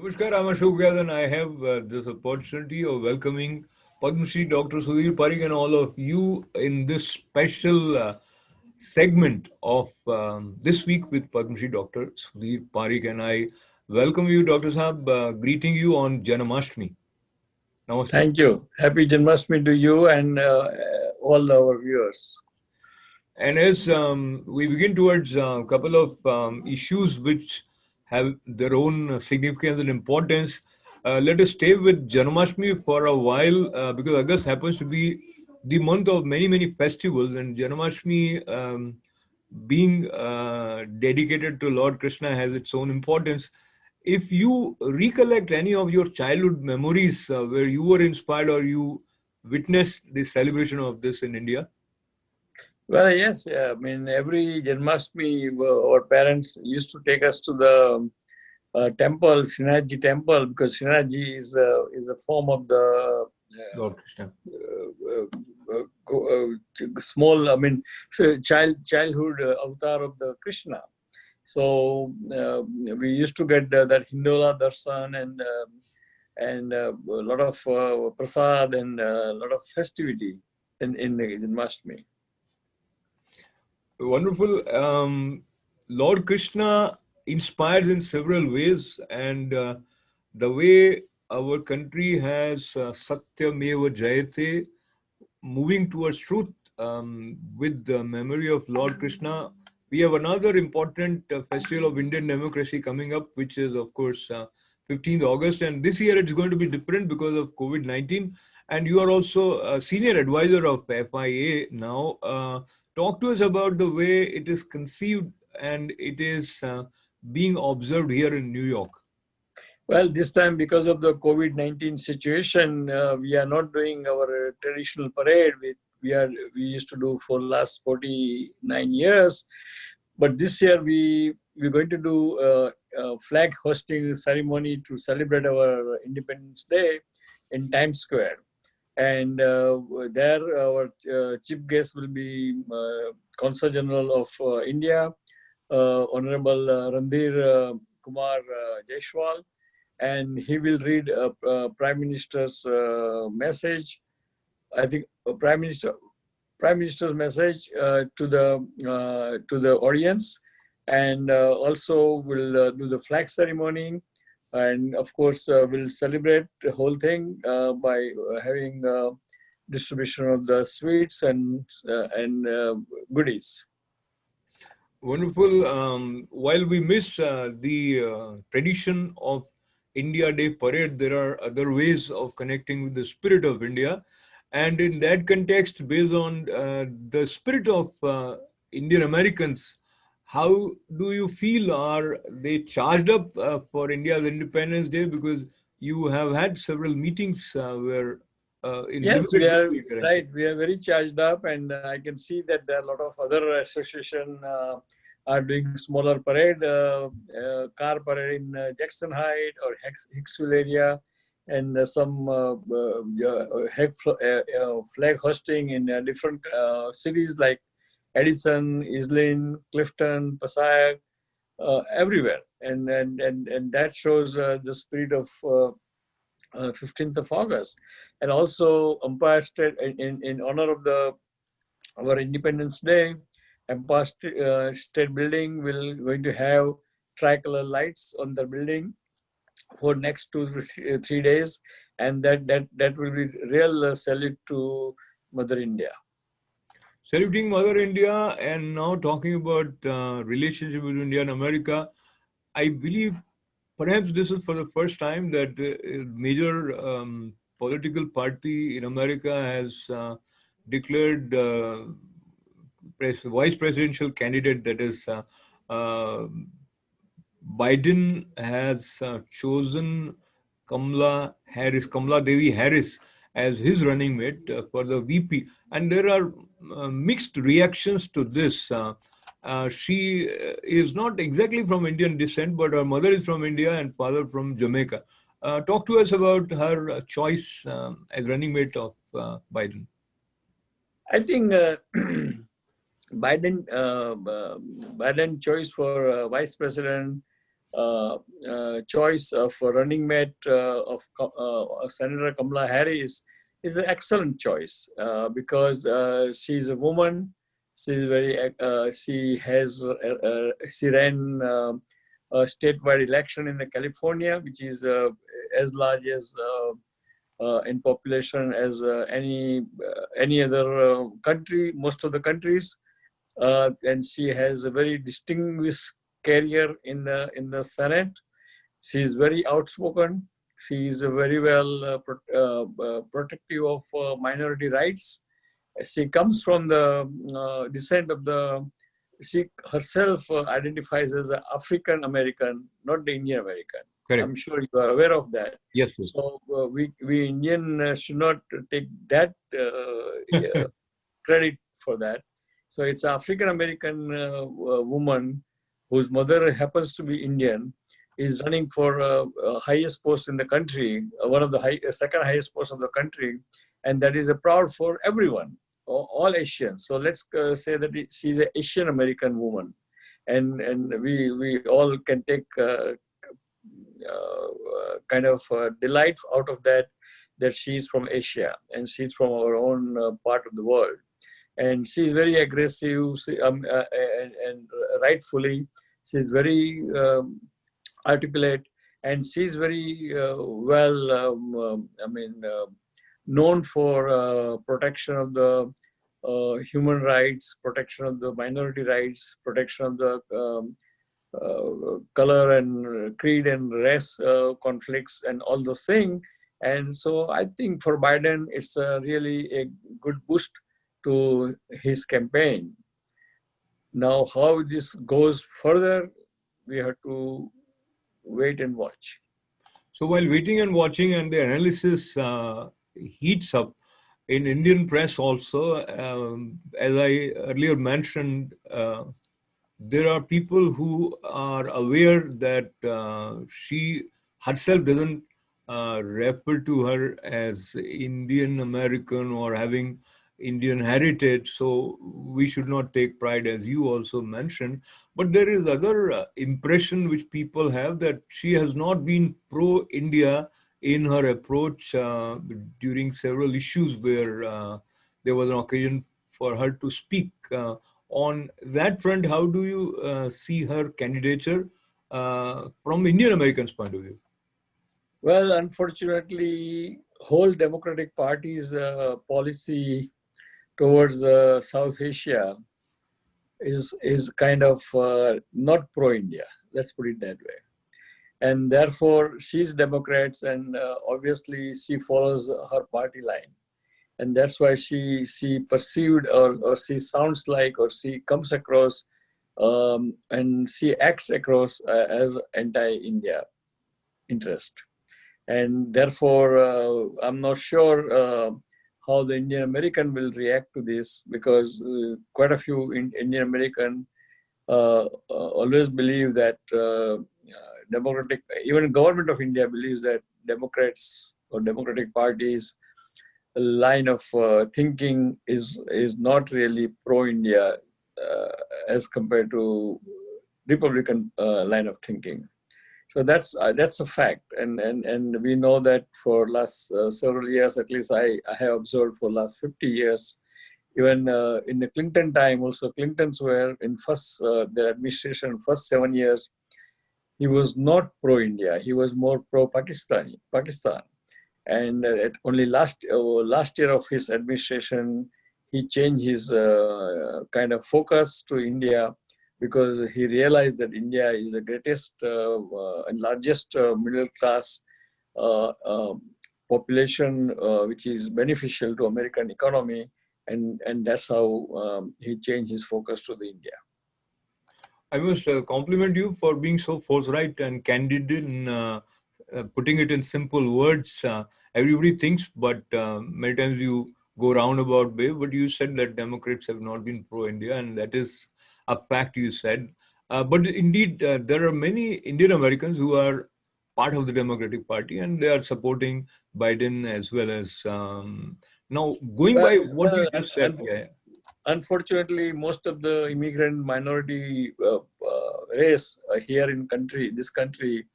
Namaskar, I'm Ashok and I have this opportunity of welcoming Padma Shri Dr. Sudhir Parikh and all of you in this special segment of this week with Padma Shri Dr. Sudhir Parikh. And I welcome you, Dr. Saab, greeting you on Janamashtami. Namaste. Thank you. Happy Janmashtami to you and all our viewers. And as we begin towards a couple of issues which have their own significance and importance, let us stay with Janmashtami for a while because August happens to be the month of many, many festivals, and Janmashtami being dedicated to Lord Krishna has its own importance. If you recollect any of your childhood memories where you were inspired or you witnessed the celebration of this in India? Well, yes, I mean, every Janmashtami, our parents used to take us to the temple, Srinathji temple, because Srinathji is a form of the Lord Krishna. small, I mean, childhood avatar of the Krishna. So we used to get that Hindola darshan and a lot of prasad and a lot of festivity in Janmashtami. Wonderful. Lord Krishna inspires in several ways, and the way our country has Satyameva Jayate, moving towards truth with the memory of Lord Krishna. We have another important festival of Indian democracy coming up, which is, of course, 15th August. And this year it's going to be different because of COVID-19. And you are also a senior advisor of FIA now. Talk to us about the way it is conceived and it is being observed here in New York. Well, this time because of the COVID-19 situation, we are not doing our traditional parade. We used to do for last 49 years, but this year we're going to do a flag hosting ceremony to celebrate our Independence Day in Times Square. And there our chief guest will be Consul General of India, Honorable Randhir Kumar Jaiswal, and he will read Prime Minister's message. I think Prime Minister's message to the audience, and also will do the flag ceremony, and of course we'll celebrate the whole thing by having distribution of the sweets and goodies. Wonderful. While we miss the tradition of India Day parade, there are other ways of connecting with the spirit of India. And in that context, based on the spirit of Indian Americans, how do you feel? Are they charged up for India's Independence Day? Because you have had several meetings where in Yes, we limited are way, correct? right. We are very charged up, and I can see that there are a lot of other association are doing smaller parade, car parade in Jackson Heights or Hicksville area, and some flag hosting in different cities like Edison, Islin, Clifton, Passaic, everywhere, and that shows the spirit of 15th of August, and also Empire State in honor of our Independence Day. Empire State Building will going to have tricolor lights on the building for next 2 3 days, and that will be real salute to Mother India. Saluting Mother India, and now talking about relationship with India and America, I believe perhaps this is for the first time that a major political party in America has declared vice presidential candidate, that is Biden has chosen Kamala Devi Harris as his running mate for the VP. And there are mixed reactions to this. She is not exactly from Indian descent, but her mother is from India and father from Jamaica. Talk to us about her choice as running mate of Biden. I think Biden choice for vice president choice of a running mate of Senator Kamala Harris is an excellent choice because she's a woman. She's very. She ran a statewide election in California, which is as large as in population as any other country, most of the countries, and she has a very distinguished career in the Senate. She is very outspoken. She is very well protective of minority rights. She comes from the descent of the. She herself identifies as an African American, not the Indian American. Correct. I'm sure you are aware of that. Yes, sir. So we Indian should not take that credit for that. So it's an African American woman whose mother happens to be Indian, is running for highest post in the country, one of the second highest post of the country, and that is a proud for everyone, all Asians. So let's say that she's an Asian American woman, and we all can take kind of delight out of that she's from Asia and she's from our own part of the world, and she's very aggressive and rightfully she's very articulate, and she's very known for protection of the human rights, protection of the minority rights, protection of the color and creed and race conflicts and all those things. And so I think for Biden, it's really a good boost to his campaign. Now, how this goes further, we have to wait and watch. So while waiting and watching and the analysis heats up in Indian press also, as I earlier mentioned, there are people who are aware that she herself doesn't refer to her as Indian American or having Indian heritage, so we should not take pride, as you also mentioned. But there is other impression which people have that she has not been pro-India in her approach during several issues where there was an occasion for her to speak. On that front, how do you see her candidature from Indian Americans' point of view? Well, unfortunately, whole Democratic Party's policy towards South Asia is kind of not pro-India. Let's put it that way. And therefore, she's Democrats, and obviously she follows her party line. And that's why she perceived or she sounds like or she comes across and she acts across as anti-India interest. And therefore, I'm not sure how the Indian American will react to this, because quite a few Indian American always believe that Democratic, even government of India believes that Democrats or Democratic parties line of thinking is not really pro-India as compared to Republican line of thinking. So that's a fact, and we know that for last several years, at least I have observed for last 50 years, even in the Clinton time also, Clintons were in their administration first 7 years, he was not pro-India, he was more pro-Pakistan. And only last year of his administration, he changed his kind of focus to India, because he realized that India is the greatest and largest middle class population, which is beneficial to American economy, and that's how he changed his focus to the India. I must compliment you for being so forthright and candid in putting it in simple words. Everybody thinks, but many times you go roundabout way. But you said that Democrats have not been pro-India, and that is a fact you said. But indeed, there are many Indian Americans who are part of the Democratic Party, and they are supporting Biden as well as now going by what you just said. unfortunately, most of the immigrant minority race here in this country,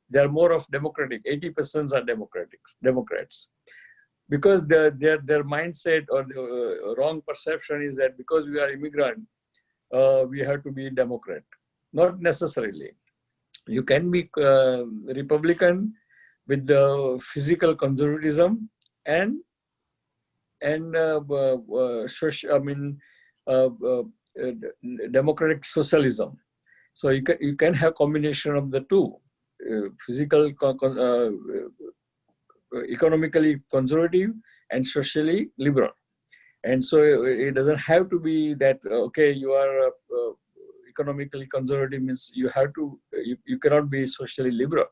they are more of democratic. 80% are Democrats, because their mindset or the wrong perception is that because we are immigrant, we have to be Democrat. Not necessarily. You can be Republican with the physical conservatism and social, uh, uh, democratic socialism. So you can have combination of the two, physical, economically conservative and socially liberal. And so it doesn't have to be that okay, you are economically conservative means you have to you cannot be socially liberal.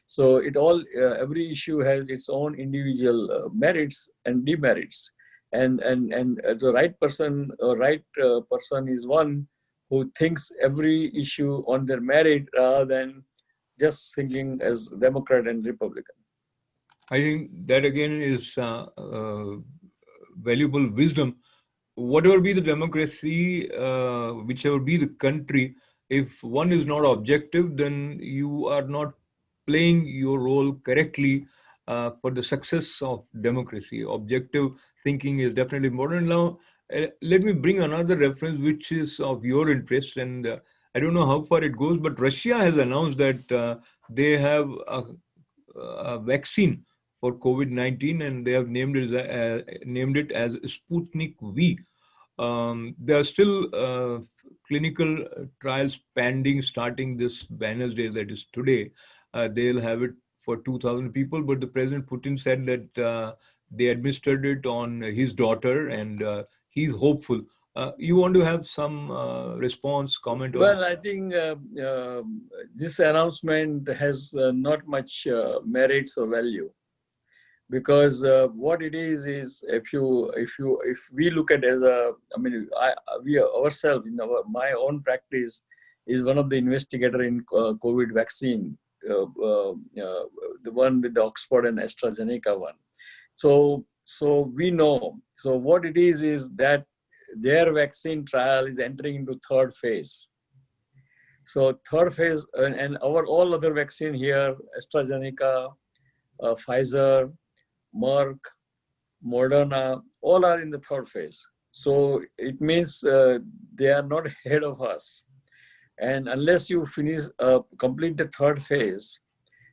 So it all every issue has its own individual merits and demerits, and the right person or person is one who thinks every issue on their merit rather than just thinking as Democrat and Republican. I think that again is valuable wisdom. Whatever be the democracy, whichever be the country, if one is not objective, then you are not playing your role correctly for the success of democracy. Objective thinking is definitely important. Now, let me bring another reference which is of your interest, and I don't know how far it goes, but Russia has announced that they have a vaccine for COVID-19, and they have named it as Sputnik V. There are still clinical trials pending starting this Wednesday, that is today. They'll have it for 2,000 people, but the President Putin said that they administered it on his daughter, and he's hopeful. You want to have some response, comment on? Well, I think this announcement has not much merits or value, because what it is if we look at as a, we ourselves in my own practice is one of the investigator in COVID vaccine, the one with the Oxford and AstraZeneca one. So we know. So what it is that their vaccine trial is entering into third phase. So third phase, and our all other vaccine here, AstraZeneca, Pfizer, Merck, Moderna, all are in the third phase. So it means they are not ahead of us. And unless you complete the third phase,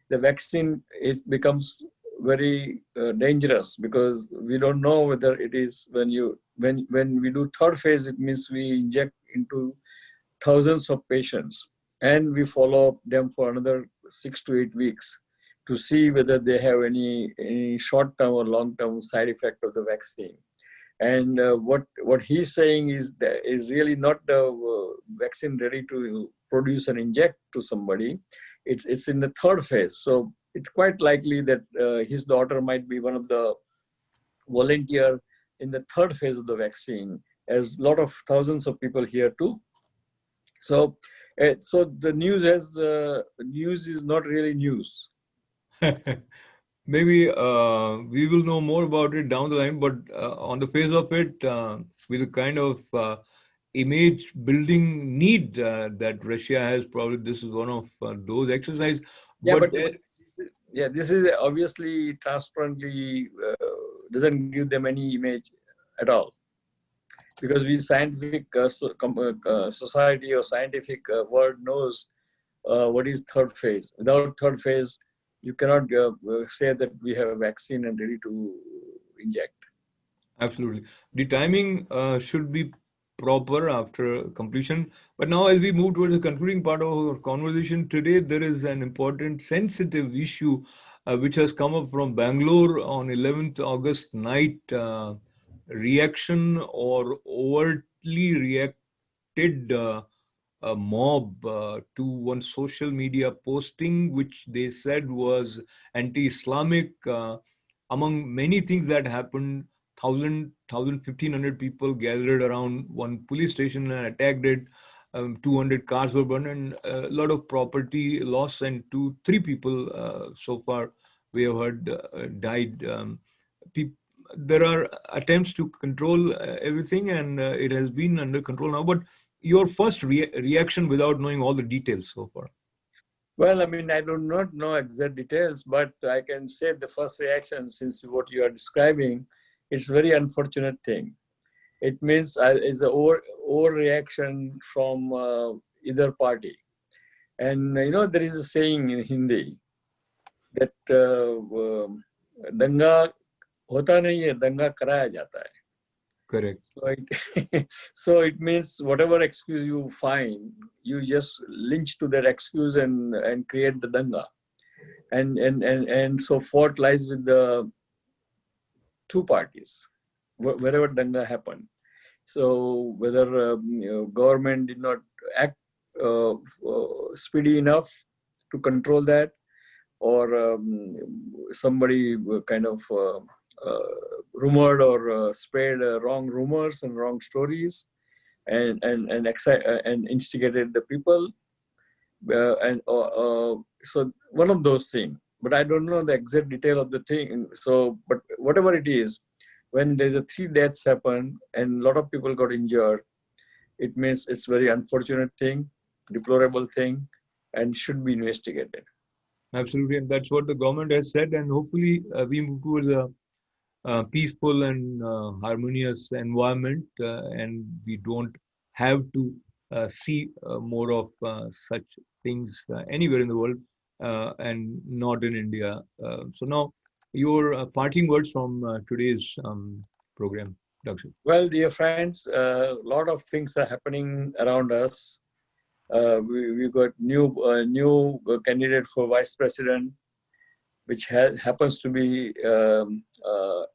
the vaccine, it becomes very dangerous, because we don't know whether it is when we do third phase, it means we inject into thousands of patients and we follow up them for another 6 to 8 weeks to see whether they have any short-term or long-term side effect of the vaccine. And what he's saying is that is really not the vaccine ready to produce and inject to somebody. It's in the third phase. So it's quite likely that his daughter might be one of the volunteer in the third phase of the vaccine, as a lot of thousands of people here too. So, so the news is not really news. Maybe we will know more about it down the line, but on the face of it, with the kind of image building need that Russia has, probably this is one of those exercises. Yeah, But this is obviously transparently doesn't give them any image at all, because we scientific society or scientific world knows what is third phase. Without third phase, you cannot say that we have a vaccine and ready to inject. absolutely. The timing should be proper after completion. But now, as we move towards the concluding part of our conversation today, there is an important sensitive issue which has come up from Bangalore on 11th August night. Reaction or overtly reacted a mob to one social media posting, which they said was anti-Islamic. Among many things that happened, 1,500 people gathered around one police station and attacked it. 200 cars were burned and a lot of property loss, and three people so far we have heard died. there are attempts to control everything, and it has been under control now. But your first reaction, without knowing all the details so far? Well, I mean, I do not know exact details, but I can say the first reaction, since what you are describing, it's very unfortunate thing. It means it's a overreaction from either party. And there is a saying in Hindi that danga hota nahi hai, danga karaya jata hai. Correct. So it means whatever excuse you find, you just lynch to that excuse and create the danga. And so fault lies with the two parties, wherever danga happened. So whether government did not act speedy enough to control that, or somebody kind of rumored or spread wrong rumors and wrong stories, and instigated the people, so one of those things. But I don't know the exact detail of the thing. So, but whatever it is, when there's a 3 deaths happen and a lot of people got injured, it means it's very unfortunate thing, deplorable thing, and should be investigated. Absolutely, and that's what the government has said, and hopefully we move towards a peaceful and harmonious environment, and we don't have to see more of such things anywhere in the world, and not in India. So now, your parting words from today's program, Dr. Well, dear friends, a lot of things are happening around us. We got new candidate for vice president, which happens to be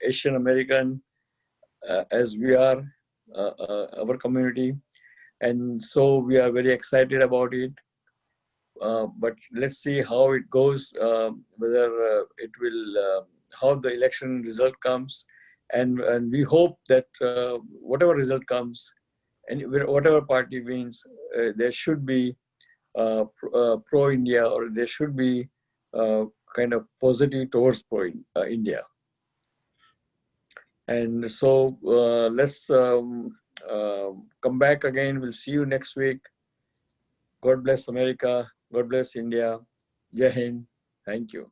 Asian American, as we are, our community, and so we are very excited about it. But let's see how it goes, whether it will, how the election result comes, and we hope that whatever result comes, and whatever party wins, there should be pro-India, or there should be kind of positive towards pro-India. And so let's come back again. We'll see you next week. God bless America. God bless India. Jai Hind. Thank you.